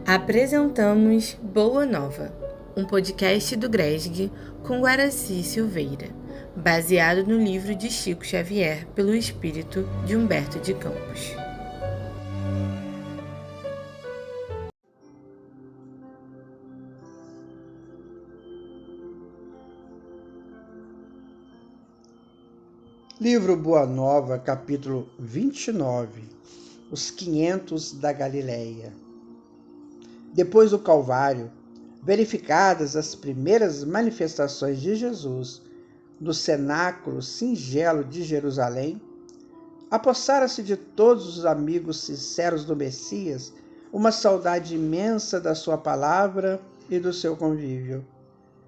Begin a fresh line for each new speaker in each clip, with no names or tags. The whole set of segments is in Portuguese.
Apresentamos Boa Nova, um podcast do GRESG com Guaraci Silveira, baseado no livro de Chico Xavier pelo espírito de Humberto de Campos.
Livro Boa Nova, capítulo 29, Os 500 da Galileia. Depois do Calvário, verificadas as primeiras manifestações de Jesus no cenáculo singelo de Jerusalém, apossara-se de todos os amigos sinceros do Messias uma saudade imensa da sua palavra e do seu convívio.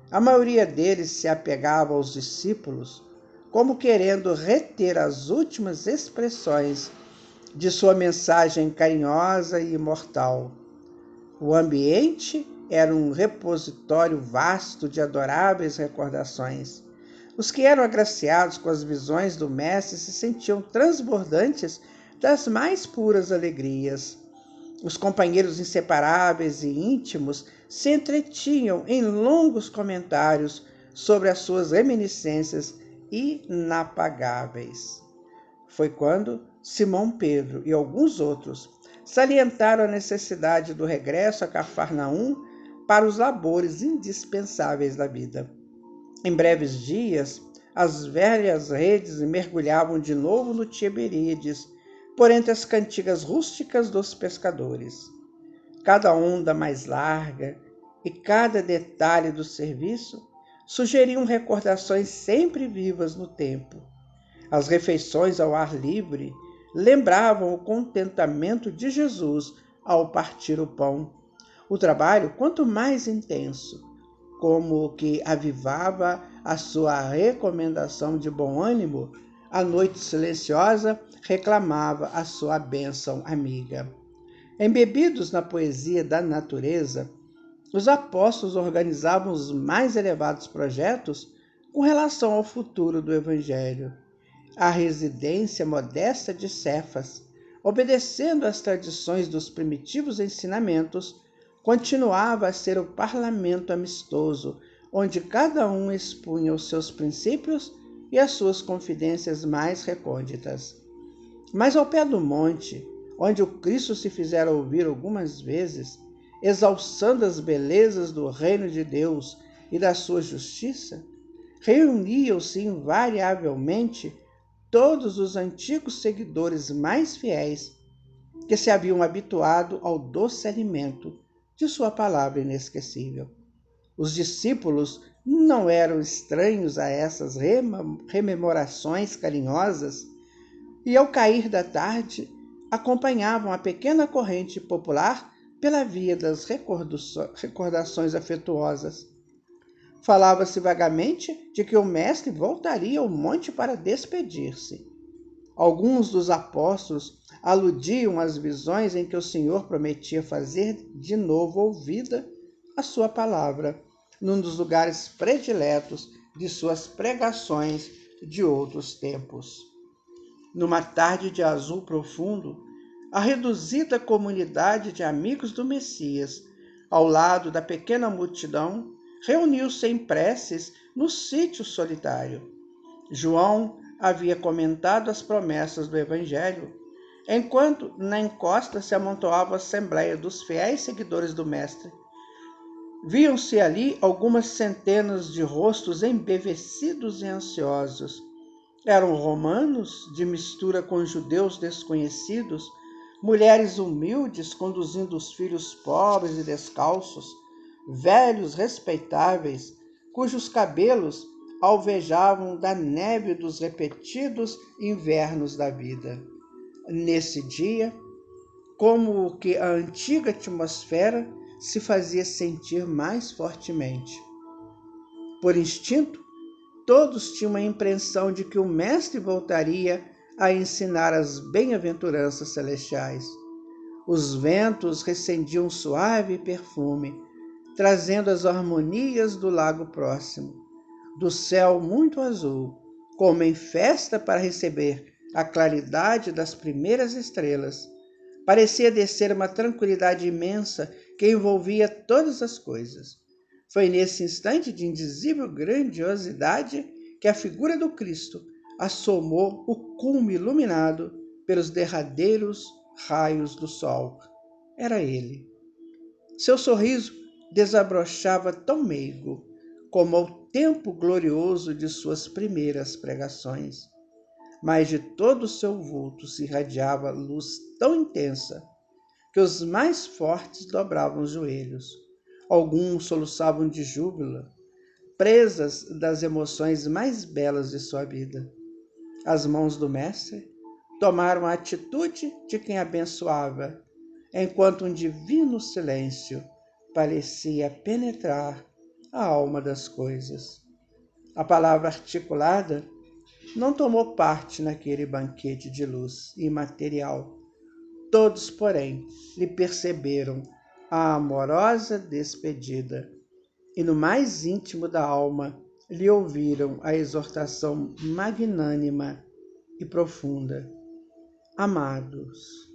A maioria deles se apegava aos discípulos, como querendo reter as últimas expressões de sua mensagem carinhosa e imortal. O ambiente era um repositório vasto de adoráveis recordações. Os que eram agraciados com as visões do Mestre se sentiam transbordantes das mais puras alegrias. Os companheiros inseparáveis e íntimos se entretinham em longos comentários sobre as suas reminiscências inapagáveis. Foi quando Simão Pedro e alguns outros salientaram a necessidade do regresso a Cafarnaum para os labores indispensáveis da vida. Em breves dias, as velhas redes mergulhavam de novo no Tiberíades, por entre as cantigas rústicas dos pescadores. Cada onda mais larga e cada detalhe do serviço sugeriam recordações sempre vivas no tempo. As refeições ao ar livre lembravam o contentamento de Jesus ao partir o pão. O trabalho, quanto mais intenso, como que avivava a sua recomendação de bom ânimo, a noite silenciosa reclamava a sua bênção amiga. Embebidos na poesia da natureza, os apóstolos organizavam os mais elevados projetos com relação ao futuro do Evangelho. A residência modesta de Cefas, obedecendo às tradições dos primitivos ensinamentos, continuava a ser o parlamento amistoso, onde cada um expunha os seus princípios e as suas confidências mais recônditas. Mas ao pé do monte, onde o Cristo se fizera ouvir algumas vezes, exalçando as belezas do reino de Deus e da sua justiça, reuniam-se invariavelmente todos os antigos seguidores mais fiéis que se haviam habituado ao doce alimento de sua palavra inesquecível. Os discípulos não eram estranhos a essas rememorações carinhosas e, ao cair da tarde, acompanhavam a pequena corrente popular pela via das recordações afetuosas. Falava-se vagamente de que o mestre voltaria ao monte para despedir-se. Alguns dos apóstolos aludiam às visões em que o Senhor prometia fazer de novo ouvida a sua palavra, num dos lugares prediletos de suas pregações de outros tempos. Numa tarde de azul profundo, a reduzida comunidade de amigos do Messias, ao lado da pequena multidão, reuniu-se em preces no sítio solitário. João havia comentado as promessas do Evangelho, enquanto na encosta se amontoava a assembleia dos fiéis seguidores do Mestre. Viam-se ali algumas centenas de rostos embevecidos e ansiosos. Eram romanos, de mistura com judeus desconhecidos, mulheres humildes conduzindo os filhos pobres e descalços, velhos respeitáveis, cujos cabelos alvejavam da neve dos repetidos invernos da vida. Nesse dia, como que a antiga atmosfera se fazia sentir mais fortemente. Por instinto, todos tinham a impressão de que o Mestre voltaria a ensinar as bem-aventuranças celestiais. Os ventos recendiam suave perfume, trazendo as harmonias do lago próximo, do céu muito azul, como em festa para receber a claridade das primeiras estrelas. Parecia descer uma tranquilidade imensa que envolvia todas as coisas. Foi nesse instante de indizível grandiosidade que a figura do Cristo assomou o cume iluminado pelos derradeiros raios do sol. Era ele. Seu sorriso desabrochava tão meigo como ao tempo glorioso de suas primeiras pregações, mas de todo o seu vulto se irradiava luz tão intensa que os mais fortes dobravam os joelhos. Alguns soluçavam de júbilo, presas das emoções mais belas de sua vida. As mãos do mestre tomaram a atitude de quem abençoava, enquanto um divino silêncio parecia penetrar a alma das coisas. A palavra articulada não tomou parte naquele banquete de luz imaterial. Todos, porém, lhe perceberam a amorosa despedida e no mais íntimo da alma lhe ouviram a exortação magnânima e profunda. Amados,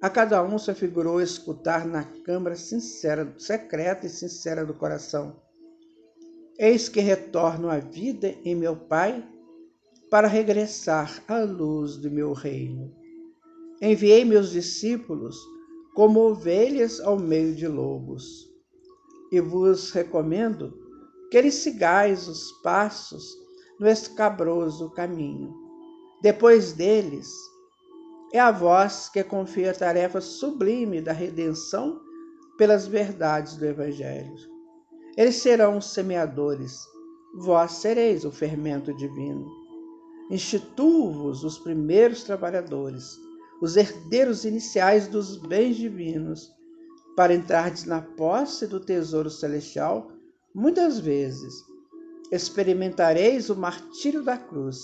a cada um se afigurou escutar na câmara sincera, secreta e sincera do coração: eis que retorno à vida em meu Pai para regressar à luz do meu reino. Enviei meus discípulos como ovelhas ao meio de lobos, e vos recomendo que lhes sigais os passos no escabroso caminho. Depois deles, é a vós que confio a tarefa sublime da redenção pelas verdades do Evangelho. Eles serão os semeadores, vós sereis o fermento divino. Instituo-vos os primeiros trabalhadores, os herdeiros iniciais dos bens divinos, para entrardes na posse do tesouro celestial. Muitas vezes experimentareis o martírio da cruz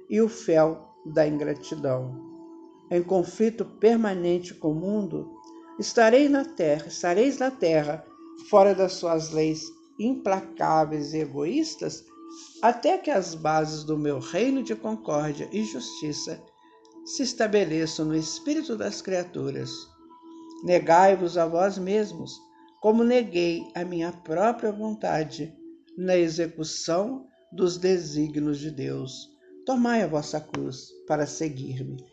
e o fel da ingratidão. Em conflito permanente com o mundo, estareis na terra, fora das suas leis implacáveis e egoístas, até que as bases do meu reino de concórdia e justiça se estabeleçam no espírito das criaturas. Negai-vos a vós mesmos, como neguei a minha própria vontade na execução dos desígnios de Deus. Tomai a vossa cruz para seguir-me.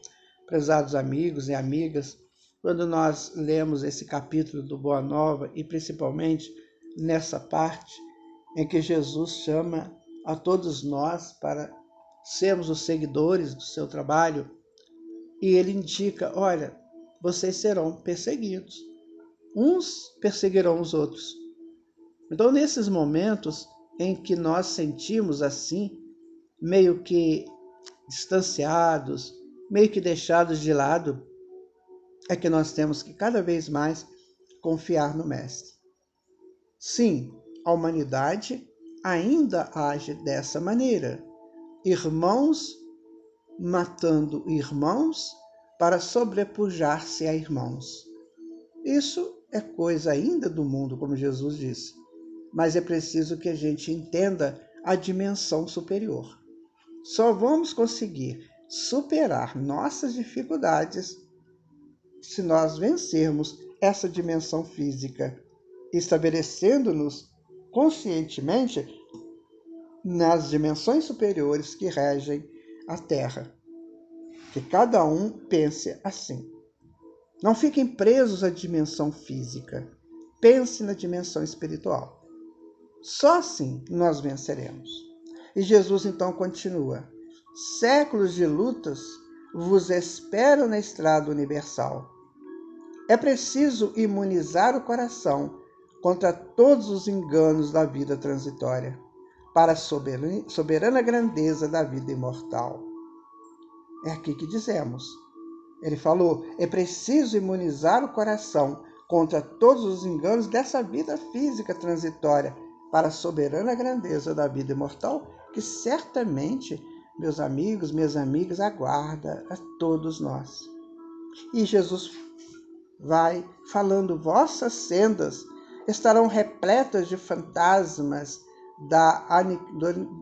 Prezados amigos e amigas, quando nós lemos esse capítulo do Boa Nova, e principalmente nessa parte em que Jesus chama a todos nós para sermos os seguidores do seu trabalho, e ele indica: olha, vocês serão perseguidos. Uns perseguirão os outros. Então, nesses momentos em que nós sentimos assim, meio que distanciados, meio que deixados de lado, é que nós temos que cada vez mais confiar no Mestre. Sim, a humanidade ainda age dessa maneira. Irmãos matando irmãos para sobrepujar-se a irmãos. Isso é coisa ainda do mundo, como Jesus disse, mas é preciso que a gente entenda a dimensão superior. Só vamos conseguir superar nossas dificuldades se nós vencermos essa dimensão física, estabelecendo-nos conscientemente nas dimensões superiores que regem a Terra. Que cada um pense assim. Não fiquem presos à dimensão física. Pense na dimensão espiritual. Só assim nós venceremos. E Jesus então continua: séculos de lutas vos esperam na estrada universal. É preciso imunizar o coração contra todos os enganos da vida transitória, para a soberana grandeza da vida imortal. É aqui que dizemos. Ele falou: é preciso imunizar o coração contra todos os enganos dessa vida física transitória, para a soberana grandeza da vida imortal, que certamente, meus amigos, minhas amigas, aguarda a todos nós. E Jesus vai falando: vossas sendas estarão repletas de fantasmas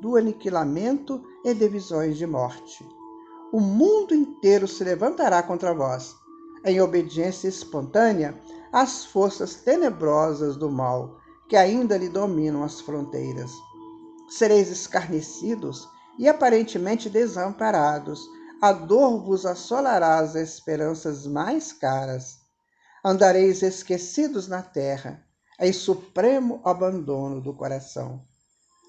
do aniquilamento e de visões de morte. O mundo inteiro se levantará contra vós, em obediência espontânea às forças tenebrosas do mal que ainda lhe dominam as fronteiras. Sereis escarnecidos e aparentemente desamparados. A dor vos assolará as esperanças mais caras. Andareis esquecidos na terra, em supremo abandono do coração.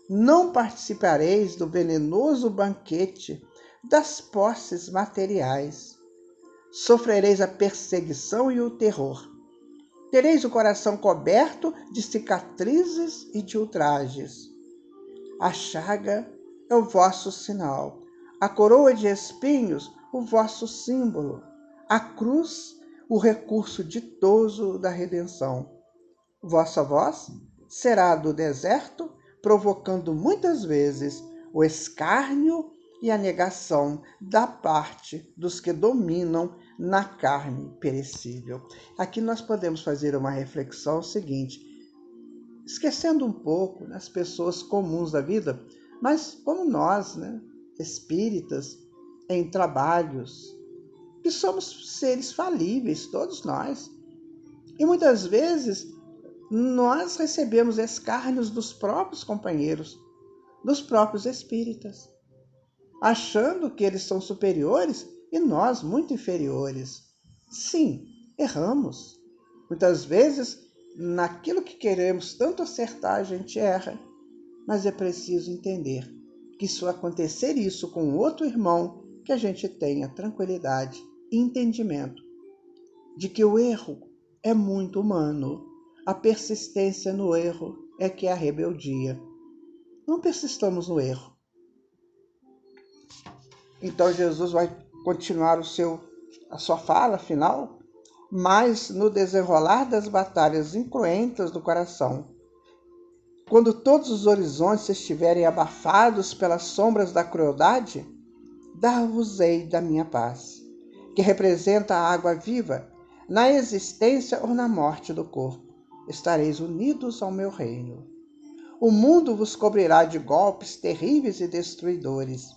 Não participareis do venenoso banquete das posses materiais. Sofrereis a perseguição e o terror. Tereis o coração coberto de cicatrizes e de ultrajes. A chaga é o vosso sinal, a coroa de espinhos, o vosso símbolo, a cruz, o recurso ditoso da redenção. Vossa voz será do deserto, provocando muitas vezes o escárnio e a negação da parte dos que dominam na carne perecível. Aqui nós podemos fazer uma reflexão seguinte, esquecendo um pouco as pessoas comuns da vida, mas como nós, espíritas, em trabalhos, que somos seres falíveis, todos nós. E muitas vezes nós recebemos escárnios dos próprios companheiros, dos próprios espíritas, achando que eles são superiores e nós muito inferiores. Sim, erramos. Muitas vezes, naquilo que queremos tanto acertar, a gente erra. Mas é preciso entender que se acontecer isso com outro irmão, que a gente tenha tranquilidade e entendimento de que o erro é muito humano. A persistência no erro é que é a rebeldia. Não persistamos no erro. Então Jesus vai continuar a sua fala final, mas no desenrolar das batalhas incruentas do coração, quando todos os horizontes estiverem abafados pelas sombras da crueldade, dar-vos-ei da minha paz, que representa a água viva, na existência ou na morte do corpo. Estareis unidos ao meu reino. O mundo vos cobrirá de golpes terríveis e destruidores,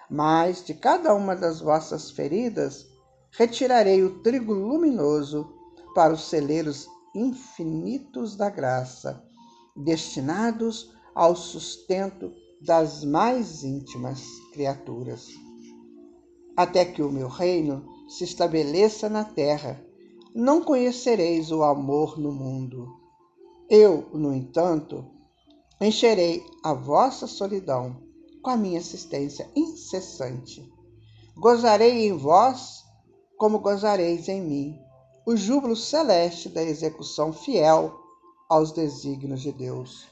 mas de cada uma das vossas feridas retirarei o trigo luminoso para os celeiros infinitos da graça, destinados ao sustento das mais íntimas criaturas. Até que o meu reino se estabeleça na terra, não conhecereis o amor no mundo. Eu, no entanto, encherei a vossa solidão com a minha assistência incessante. Gozarei em vós como gozareis em mim, o júbilo celeste da execução fiel aos desígnios de Deus.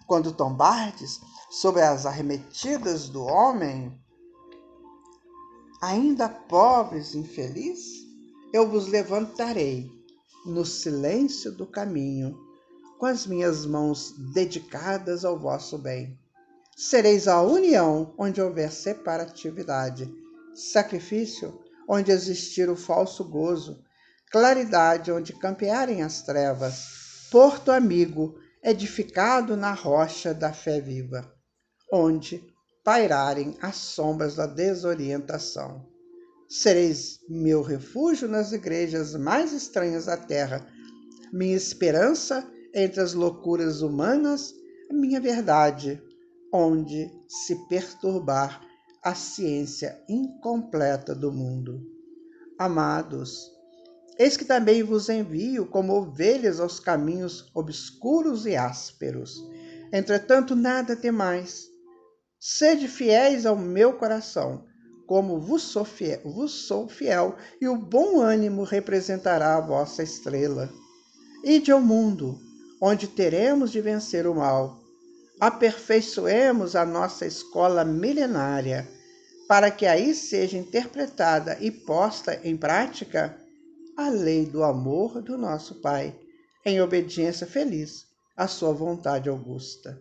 Quando tombardes sobre as arremetidas do homem, ainda pobres e infelizes, eu vos levantarei no silêncio do caminho, com as minhas mãos dedicadas ao vosso bem. Sereis a união onde houver separatividade, sacrifício onde existir o falso gozo, claridade onde campearem as trevas, porto amigo edificado na rocha da fé viva, onde pairarem as sombras da desorientação. Sereis meu refúgio nas igrejas mais estranhas da terra, minha esperança entre as loucuras humanas, minha verdade, onde se perturbar a ciência incompleta do mundo. Amados, eis que também vos envio como ovelhas aos caminhos obscuros e ásperos. Entretanto, nada temais. Sede fiéis ao meu coração, como vos sou fiel, e o bom ânimo representará a vossa estrela. Ide ao mundo, onde teremos de vencer o mal. Aperfeiçoemos a nossa escola milenária, para que aí seja interpretada e posta em prática a lei do amor do nosso Pai, em obediência feliz à sua vontade augusta.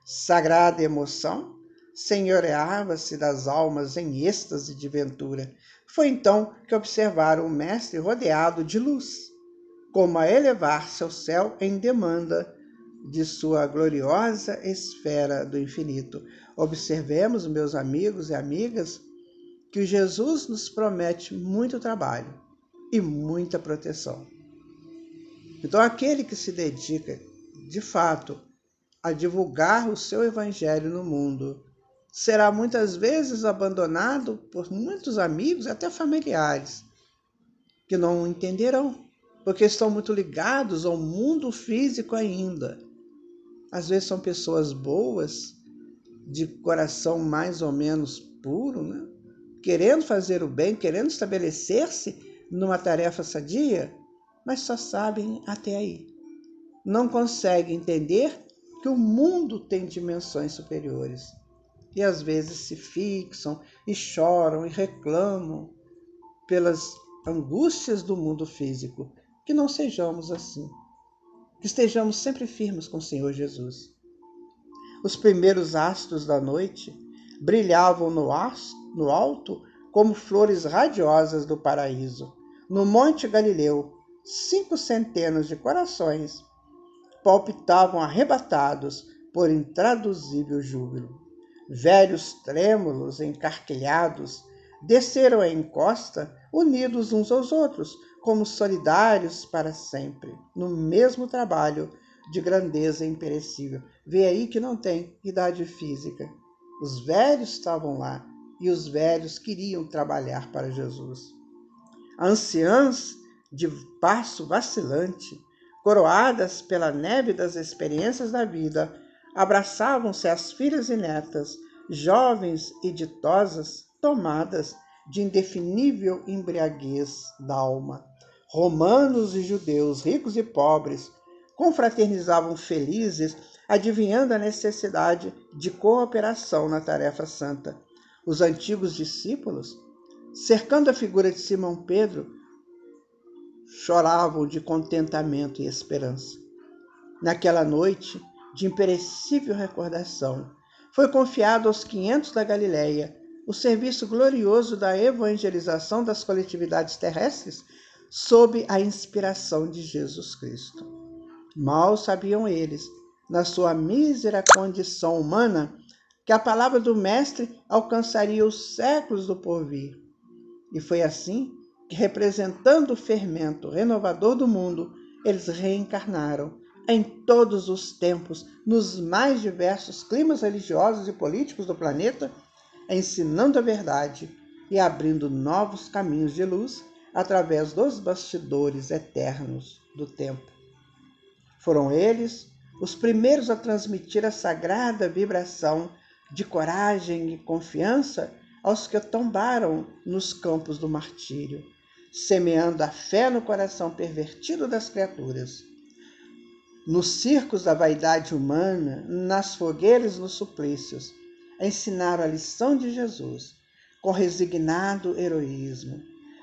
Sagrada emoção senhoreava-se das almas em êxtase de ventura. Foi então que observaram o mestre rodeado de luz, como a elevar-se ao céu em demanda de sua gloriosa esfera do infinito. Observemos, meus amigos e amigas, que Jesus nos promete muito trabalho, e muita proteção. Então, aquele que se dedica, de fato, a divulgar o seu evangelho no mundo, será muitas vezes abandonado por muitos amigos, até familiares, que não entenderão, porque estão muito ligados ao mundo físico ainda. Às vezes são pessoas boas, de coração mais ou menos puro, né? Querendo fazer o bem, querendo estabelecer-se numa tarefa sadia, mas só sabem até aí. Não conseguem entender que o mundo tem dimensões superiores. E às vezes se fixam e choram e reclamam pelas angústias do mundo físico. Que não sejamos assim. Que estejamos sempre firmes com o Senhor Jesus. Os primeiros astros da noite brilhavam no alto como flores radiosas do paraíso. No Monte Galileu, 5 centenas de corações palpitavam arrebatados por intraduzível júbilo. Velhos trêmulos, encarquilhados, desceram a encosta, unidos uns aos outros, como solidários para sempre, no mesmo trabalho de grandeza imperecível. Vê aí que não tem idade física. Os velhos estavam lá e os velhos queriam trabalhar para Jesus. Anciãs de passo vacilante, coroadas pela neve das experiências da vida, abraçavam-se as filhas e netas, jovens e ditosas, tomadas de indefinível embriaguez d'alma. Romanos e judeus, ricos e pobres, confraternizavam felizes, adivinhando a necessidade de cooperação na tarefa santa. Os antigos discípulos, cercando a figura de Simão Pedro, choravam de contentamento e esperança. Naquela noite de imperecível recordação, foi confiado aos 500 da Galileia o serviço glorioso da evangelização das coletividades terrestres sob a inspiração de Jesus Cristo. Mal sabiam eles, na sua mísera condição humana, que a palavra do Mestre alcançaria os séculos do porvir. E foi assim que, representando o fermento renovador do mundo, eles reencarnaram em todos os tempos, nos mais diversos climas religiosos e políticos do planeta, ensinando a verdade e abrindo novos caminhos de luz através dos bastidores eternos do tempo. Foram eles os primeiros a transmitir a sagrada vibração de coragem e confiança aos que tombaram nos campos do martírio, semeando a fé no coração pervertido das criaturas. Nos circos da vaidade humana, nas fogueiras e nos suplícios, ensinaram a lição de Jesus com resignado heroísmo.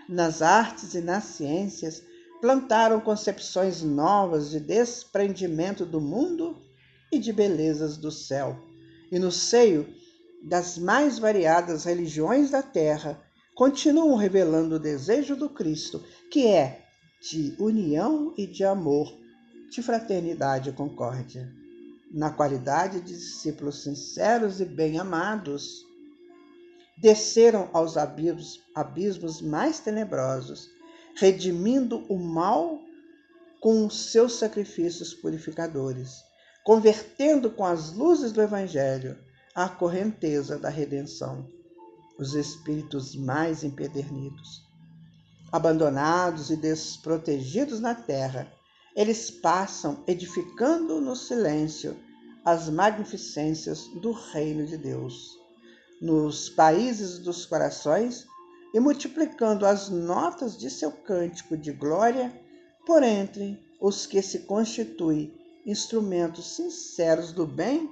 Nas artes e nas ciências, plantaram concepções novas de desprendimento do mundo e de belezas do céu. E no seio das mais variadas religiões da terra, continuam revelando o desejo do Cristo, que é de união e de amor, de fraternidade e concórdia. Na qualidade de discípulos sinceros e bem-amados, desceram aos abismos mais tenebrosos, redimindo o mal com os seus sacrifícios purificadores, convertendo com as luzes do Evangelho a correnteza da redenção, os espíritos mais empedernidos. Abandonados e desprotegidos na terra, eles passam edificando no silêncio as magnificências do reino de Deus, nos países dos corações, e multiplicando as notas de seu cântico de glória por entre os que se constituem instrumentos sinceros do bem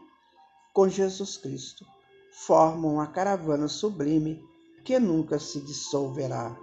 com Jesus Cristo, formam a caravana sublime que nunca se dissolverá.